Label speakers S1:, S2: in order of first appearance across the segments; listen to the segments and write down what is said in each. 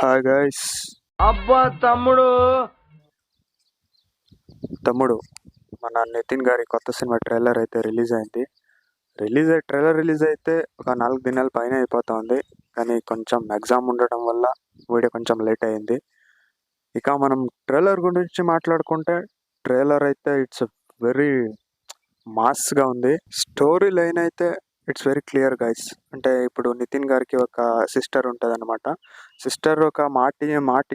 S1: Hi guys.
S2: అబ్బా తమ్ముడు
S1: తమ్ముడు, మన నితిన్ గారి కొత్త సినిమా ట్రైలర్ అయితే రిలీజ్ అయితే ఒక 4 దినాల పైన అయిపోతుంది. కానీ కొంచెం ఎగ్జామ్ ఉండటం వల్ల వీడియో కొంచెం లేట్ అయింది. ఇక మనం ట్రైలర్ గురించి మాట్లాడుకుంటే, ట్రైలర్ అయితే ఇట్స్ వెరీ మాస్గా ఉంది. స్టోరీ లైన్ అయితే ఇట్స్ వెరీ క్లియర్ గైస్. అంటే ఇప్పుడు నితిన్ గారికి ఒక సిస్టర్ ఉంటుంది అనమాట. సిస్టర్ ఒక మాట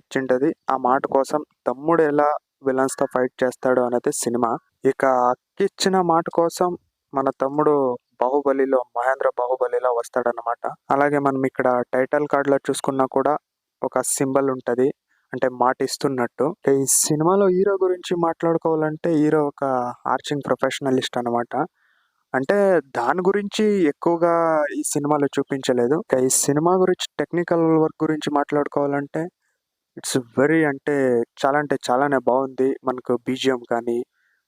S1: ఇచ్చింటది. ఆ మాట కోసం తమ్ముడు ఎలా విలన్స్ తో ఫైట్ చేస్తాడు అనేది సినిమా. ఇక అక్కిచ్చిన మాట కోసం మన తమ్ముడు మహేంద్ర బాహుబలిలో వస్తాడనమాట. అలాగే మనం ఇక్కడ టైటిల్ కార్డ్ లో చూసుకున్నా కూడా ఒక సింబల్ ఉంటది, అంటే మాట ఇస్తున్నట్టు. ఈ సినిమాలో హీరో గురించి మాట్లాడుకోవాలంటే, హీరో ఒక ఆర్చింగ్ ప్రొఫెషనలిస్ట్ అనమాట. అంటే దాని గురించి ఎక్కువగా ఈ సినిమాలో చూపించలేదు. ఇక ఈ సినిమా గురించి టెక్నికల్ వర్క్ గురించి మాట్లాడుకోవాలంటే ఇట్స్ వెరీ అంటే చాలానే బాగుంది. మనకు బీజిఎం కానీ,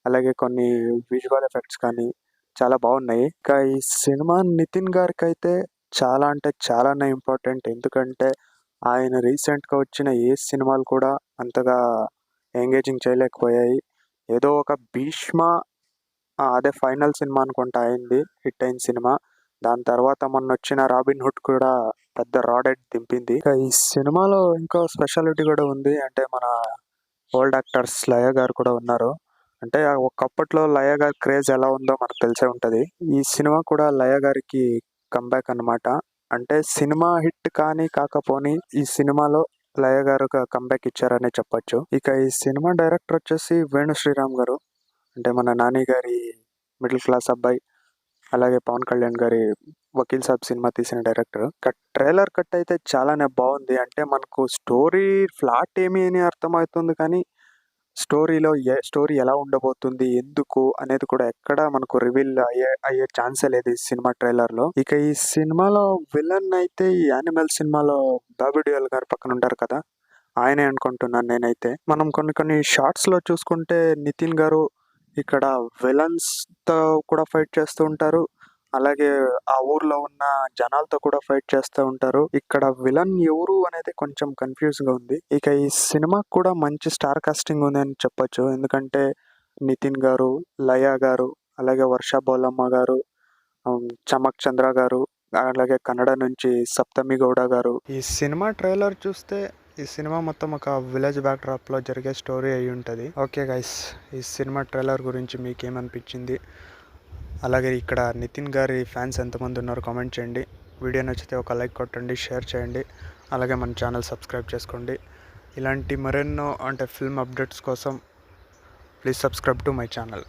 S1: అలాగే కొన్ని విజువల్ ఎఫెక్ట్స్ కానీ చాలా బాగున్నాయి. ఇక ఈ సినిమా నితిన్ గారికి అయితే చాలా అంటే చాలానే ఇంపార్టెంట్. ఎందుకంటే ఆయన రీసెంట్గా వచ్చిన ఏ సినిమాలు కూడా అంతగా ఎంగేజింగ్ చేయలేకపోయాయి. ఏదో ఒక భీష్మ, అదే ఫైనల్ సినిమా అనుకుంటా అయింది, హిట్ అయిన సినిమా. దాని తర్వాత మొన్న వచ్చిన రాబిన్ హుడ్ కూడా పెద్ద రాడెట్ దింపింది. ఇక ఈ సినిమాలో ఇంకో స్పెషాలిటీ కూడా ఉంది. అంటే మన ఓల్డ్ యాక్టర్స్ లయ గారు కూడా ఉన్నారు. అంటే ఒకప్పట్లో లయ గారి క్రేజ్ ఎలా ఉందో మనకు తెలిసే ఉంటది. ఈ సినిమా కూడా లయ గారికి కంబ్యాక్ అన్నమాట. అంటే సినిమా హిట్ కానీ కాకపోని ఈ సినిమాలో లయ గారు కంబ్యాక్ ఇచ్చారనే చెప్పొచ్చు. ఇక ఈ సినిమా డైరెక్టర్ వచ్చేసి వేణు శ్రీరామ్ గారు. అంటే మన నాని గారి మిడిల్ క్లాస్ అబ్బాయి, అలాగే పవన్ కళ్యాణ్ గారి వకీల్ సాబ్ సినిమా తీసిన డైరెక్టర్. ట్రైలర్ కట్ అయితే చాలానే బాగుంది. అంటే మనకు స్టోరీ ఫ్లాట్ ఏమి అని అర్థమవుతుంది, కానీ స్టోరీ ఎలా ఉండబోతుంది, ఎందుకు అనేది కూడా ఎక్కడ మనకు రివీల్ అయ్యే ఛాన్సే లేదు ఈ సినిమా ట్రైలర్ లో. ఇక ఈ సినిమాలో విలన్ అయితే ఈ యానిమల్ సినిమాలో బాబీ డియోల్ గారు పక్కన ఉంటారు కదా, ఆయనే అనుకుంటున్నాను నేనైతే. మనం కొన్ని షార్ట్స్ లో చూసుకుంటే నితిన్ గారు ఇక్కడ విలన్స్ తో కూడా ఫైట్ చేస్తూ ఉంటారు, అలాగే ఆ ఊర్లో ఉన్న జనాలతో కూడా ఫైట్ చేస్తూ ఉంటారు. ఇక్కడ విలన్ ఎవరు అనేది కొంచెం కన్ఫ్యూజ్ గా ఉంది. ఇక ఈ సినిమాకి కూడా మంచి స్టార్ కాస్టింగ్ ఉంది అని చెప్పొచ్చు. ఎందుకంటే నితిన్ గారు, లయ గారు, అలాగే వర్ష బోలమ్మ గారు, చమక్ చంద్ర గారు, అలాగే కన్నడ నుంచి సప్తమి గౌడ గారు. ఈ సినిమా ట్రైలర్ చూస్తే ఈ సినిమా మొత్తం ఒక విలేజ్ బ్యాక్ డ్రాప్ లో జరిగే స్టోరీ అయి ఉంటుంది. ఓకే గైస్, ఈ సినిమా ట్రైలర్ గురించి మీకు ఏమనిపించింది? అలాగే ఇక్కడ నితిన్ గారి ఫ్యాన్స్ ఎంతమంది ఉన్నారో కామెంట్ చేయండి. వీడియో నచ్చితే ఒక లైక్ కొట్టండి, షేర్ చేయండి, అలాగే మన ఛానల్ సబ్స్క్రైబ్ చేసుకోండి. ఇలాంటి మరెన్నో ఫిల్మ్ అప్డేట్స్ కోసం please subscribe to my channel.